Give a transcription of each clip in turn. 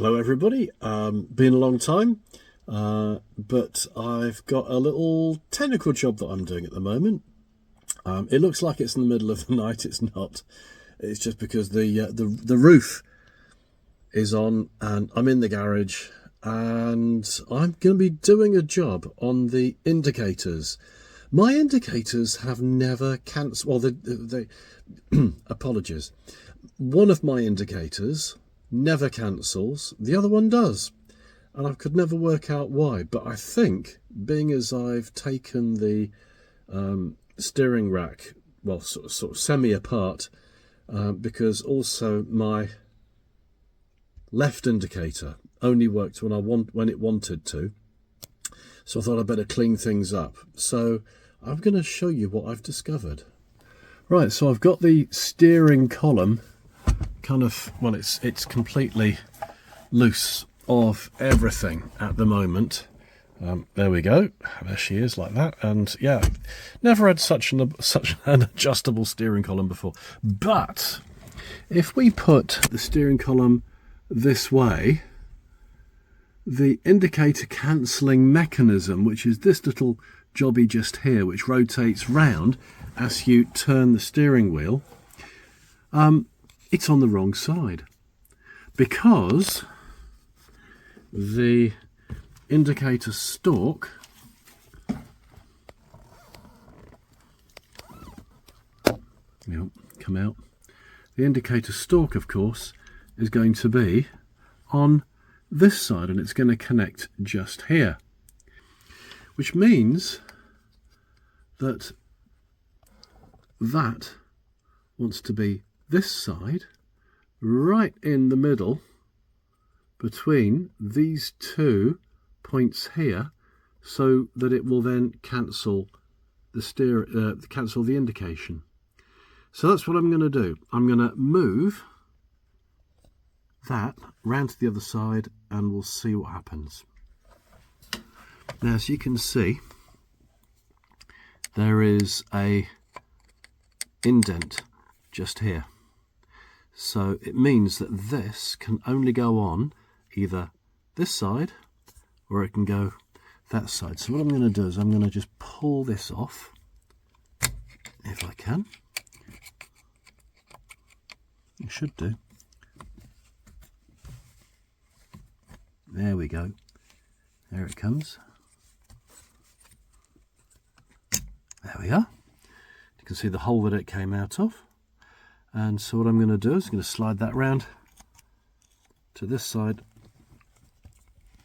Hello everybody, been a long time, but I've got a little technical job that I'm doing at the moment. It looks like it's in the middle of the night. It's not. It's just because the roof is on and I'm in the garage and I'm going to be doing a job on the indicators. My indicators have never cancelled. Well, they apologies. One of my indicators never cancels, the other one does, and I could never work out why. But I think, being as I've taken the steering rack, well, sort of semi apart, because also my left indicator only worked when it wanted to, so I thought I'd better clean things up. So I'm going to show you what I've discovered. Right, so I've got the steering column kind of, well, it's completely loose of everything at the moment. There we go, there she is, like that. And yeah, never had such an adjustable steering column before. But if we put the steering column this way, the indicator cancelling mechanism, which is this little jobby just here, which rotates round as you turn the steering wheel, it's on the wrong side, because the indicator stalk come out. The indicator stalk, of course, is going to be on this side, and it's going to connect just here, which means that wants to be this side, right in the middle between these 2 points here, so that it will then cancel the indication. So that's what I'm going to do. I'm going to move that round to the other side and we'll see what happens. Now, as you can see, there is a indent just here. So it means that this can only go on either this side or it can go that side. So what I'm going to do is I'm going to just pull this off, if I can. It should do. There we go. There it comes. There we are. You can see the hole that it came out of. And so what I'm going to do is I'm going to slide that round to this side,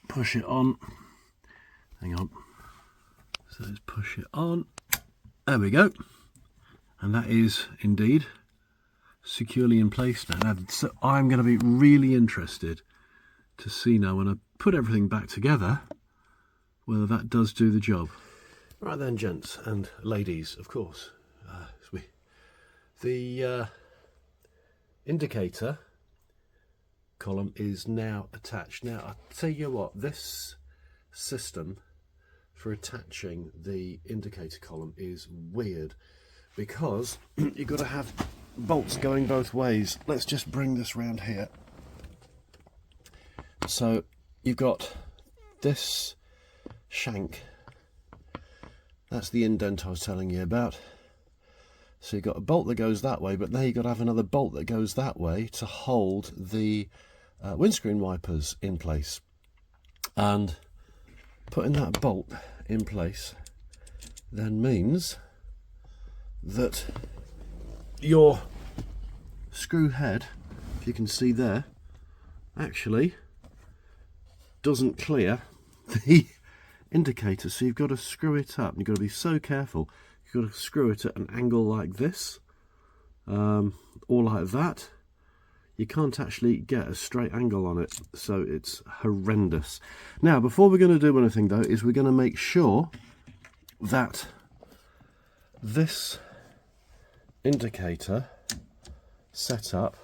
push it on. Hang on. So let's push it on. There we go. And that is indeed securely in place now. So I'm going to be really interested to see now, when I put everything back together, whether that does do the job. Right then, gents and ladies, of course, the indicator column is now attached. Now, I'll tell you what, this system for attaching the indicator column is weird, because you've got to have bolts going both ways. Let's just bring this round here. So you've got this shank, that's the indent I was telling you about. So you've got a bolt that goes that way, but now you've got to have another bolt that goes that way to hold the windscreen wipers in place. And putting that bolt in place then means that your screw head, if you can see there, actually doesn't clear the indicator. So you've got to screw it up, and you've got to be so careful. You've got to screw it at an angle like this, or like that. You can't actually get a straight angle on it, so it's horrendous. Now, before we're going to do anything though, is we're going to make sure that this indicator setup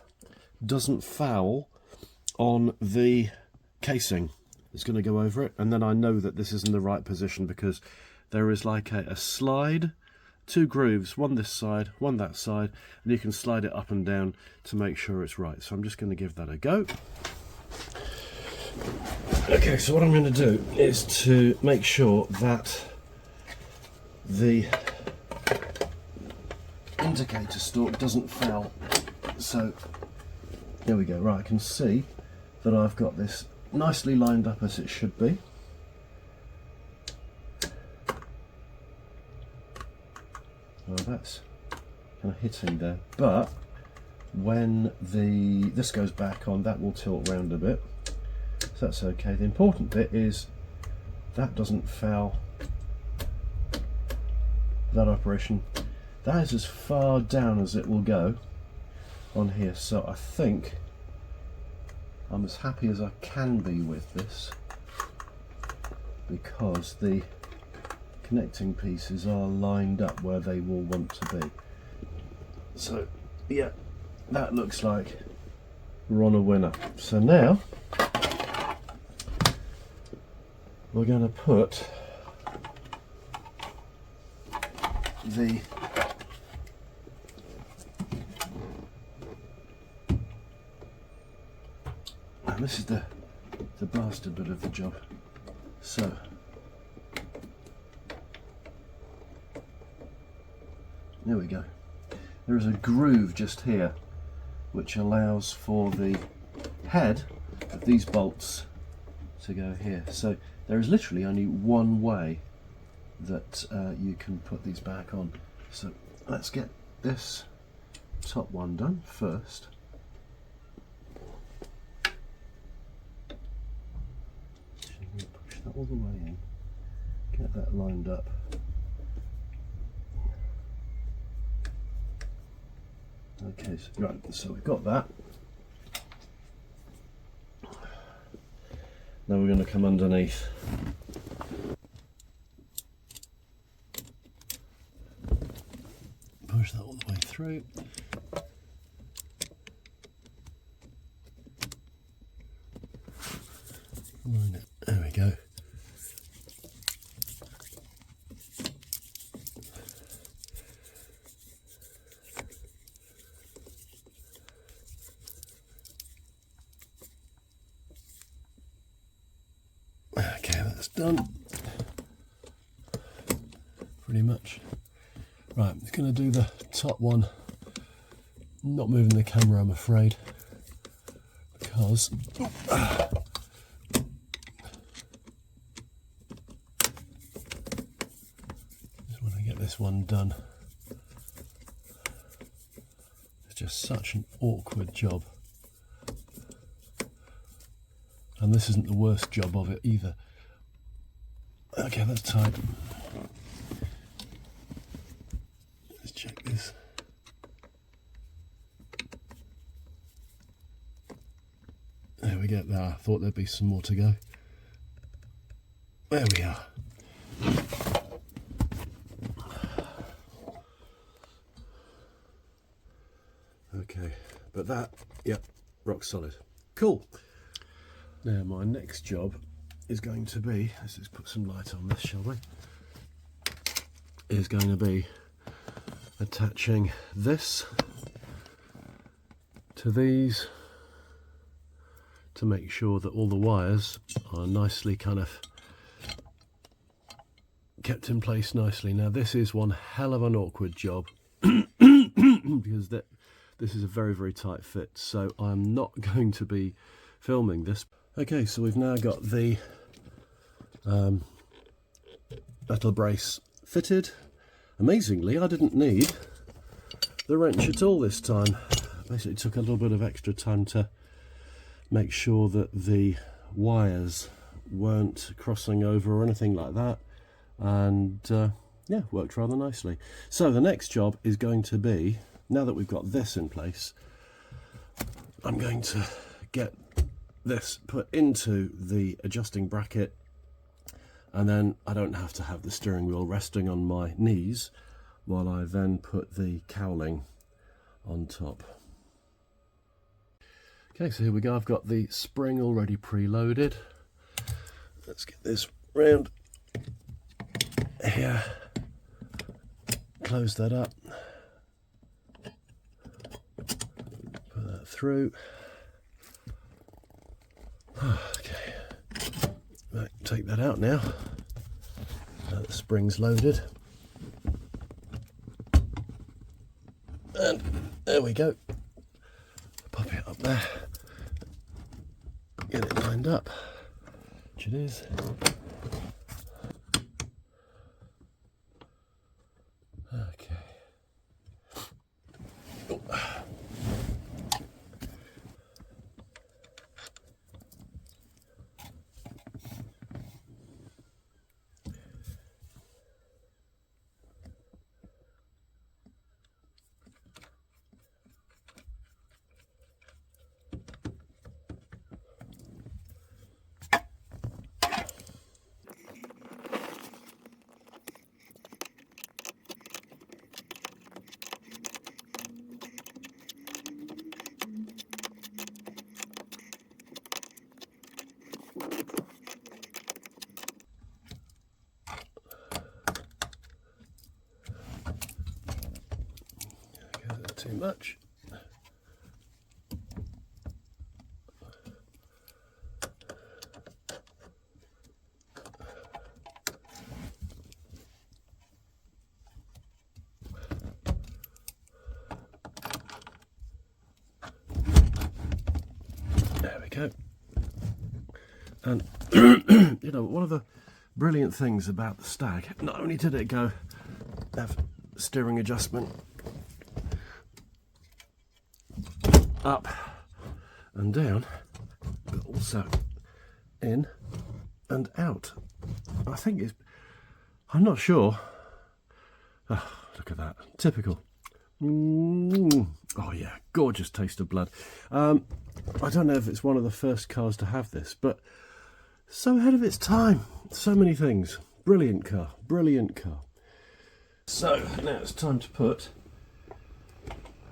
doesn't foul on the casing. It's going to go over it, and then I know that this is in the right position, because there is like a slide, 2 grooves, one this side, one that side, and you can slide it up and down to make sure it's right. So I'm just going to give that a go. Okay, so what I'm going to do is to make sure that the indicator stalk doesn't foul. So there we go. Right, I can see that I've got this nicely lined up as it should be. Well, that's kind of hitting there, but when this goes back on, that will tilt round a bit, so that's okay. The important bit is that doesn't foul that operation. That is as far down as it will go on here, so I think I'm as happy as I can be with this, because the connecting pieces are lined up where they will want to be. So yeah, that looks like we're on a winner. So now we're going to put the and this is the bastard bit of the job. So there we go. There is a groove just here which allows for the head of these bolts to go here. So there is literally only one way that you can put these back on. So let's get this top one done first. Push that all the way in, get that lined up. Okay, so, right, so we've got that. Now we're going to come underneath. Push that all the way through. Line it. There we go. Okay, that's done. Pretty much. Right, I'm going to do the top one. Not moving the camera, I'm afraid, because just want to get this one done. It's just such an awkward job. And this isn't the worst job of it either. Okay, that's tight. Let's check this. There we go. There, I thought there'd be some more to go. There we are. Okay, but that, yep, rock solid. Cool. Now my next job is going to be, let's just put some light on this, shall we? Is going to be attaching this to these to make sure that all the wires are nicely kind of kept in place nicely. Now this is one hell of an awkward job because this is a very, very tight fit, so I'm not going to be filming this. Okay, so we've now got the metal brace fitted. Amazingly, I didn't need the wrench at all this time. Basically took a little bit of extra time to make sure that the wires weren't crossing over or anything like that, and yeah, worked rather nicely. So the next job is going to be, now that we've got this in place, I'm going to get this put into the adjusting bracket, and then I don't have to have the steering wheel resting on my knees while I then put the cowling on top. Okay, so here we go. I've got the spring already preloaded. Let's get this round here, close that up, put that through. Okay. take that out now. The spring's loaded. And there we go. Pop it up there. Get it lined up. Which it is. Okay. Oh. Too much. There we go. And you know, one of the brilliant things about the Stag, not only did it have steering adjustment up and down, but also in and out. I'm not sure. Oh, look at that, typical. Oh yeah, gorgeous taste of blood. I don't know if it's one of the first cars to have this, but so ahead of its time. So many things. Brilliant car, brilliant car. So now it's time to put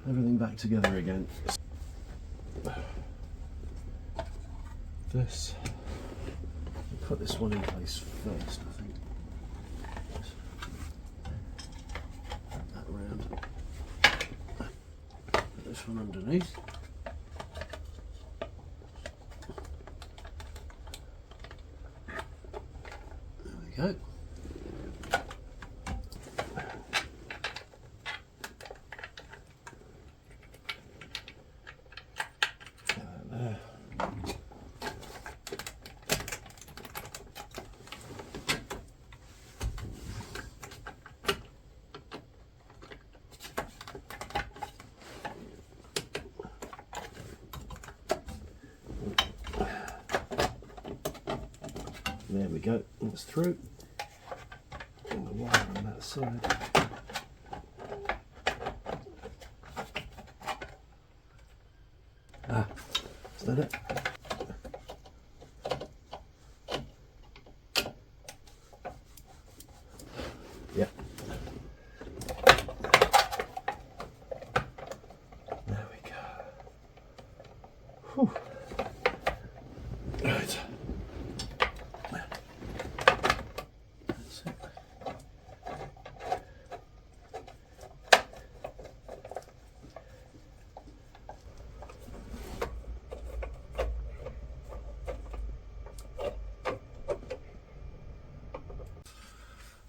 everything back together again. This, put this one in place first, I think. Put that around. Put this one underneath. There we go. There we go, it's through. And the wire on that side. Ah, is that it? Yeah. There we go. Whew. Right.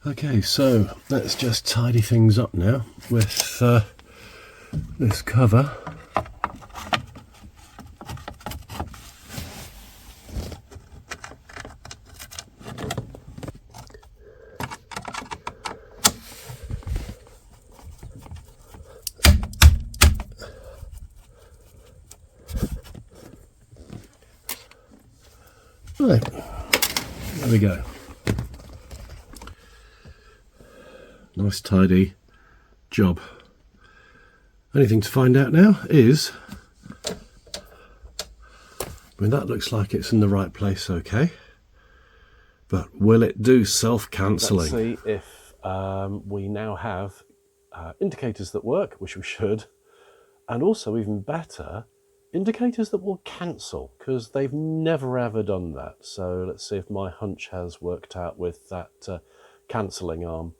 Okay, so let's just tidy things up now with this cover. Right, there we go. Nice tidy job. Only thing to find out now is, that looks like it's in the right place, okay, but will it do self-cancelling? Let's see if we now have indicators that work, which we should, and also even better, indicators that will cancel, because they've never ever done that. So let's see if my hunch has worked out with that cancelling arm.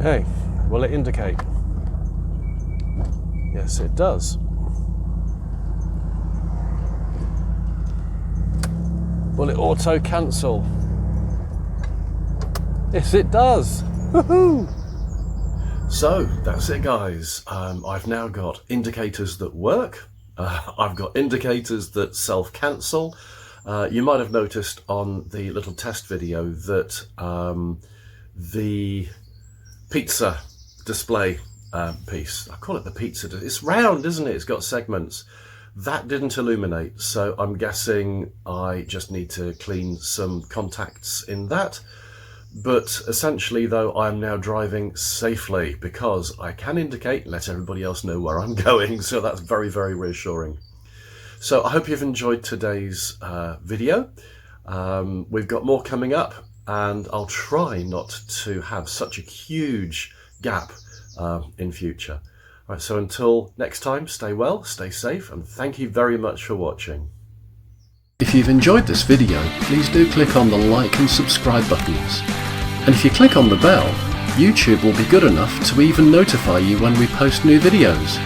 Okay, will it indicate? Yes, it does. Will it auto cancel? Yes, it does. Woohoo! So that's it, guys. I've now got indicators that work. I've got indicators that self-cancel. You might have noticed on the little test video that the pizza display piece, I call it the pizza, it's round, isn't it? It's got segments. That didn't illuminate, so I'm guessing I just need to clean some contacts in that. But essentially, though, I'm now driving safely because I can indicate and let everybody else know where I'm going, so that's very, very reassuring. So I hope you've enjoyed today's video. We've got more coming up, and I'll try not to have such a huge gap in future. Right, so until next time, stay well, stay safe, and thank you very much for watching. If you've enjoyed this video, please do click on the like and subscribe buttons. And if you click on the bell, YouTube will be good enough to even notify you when we post new videos.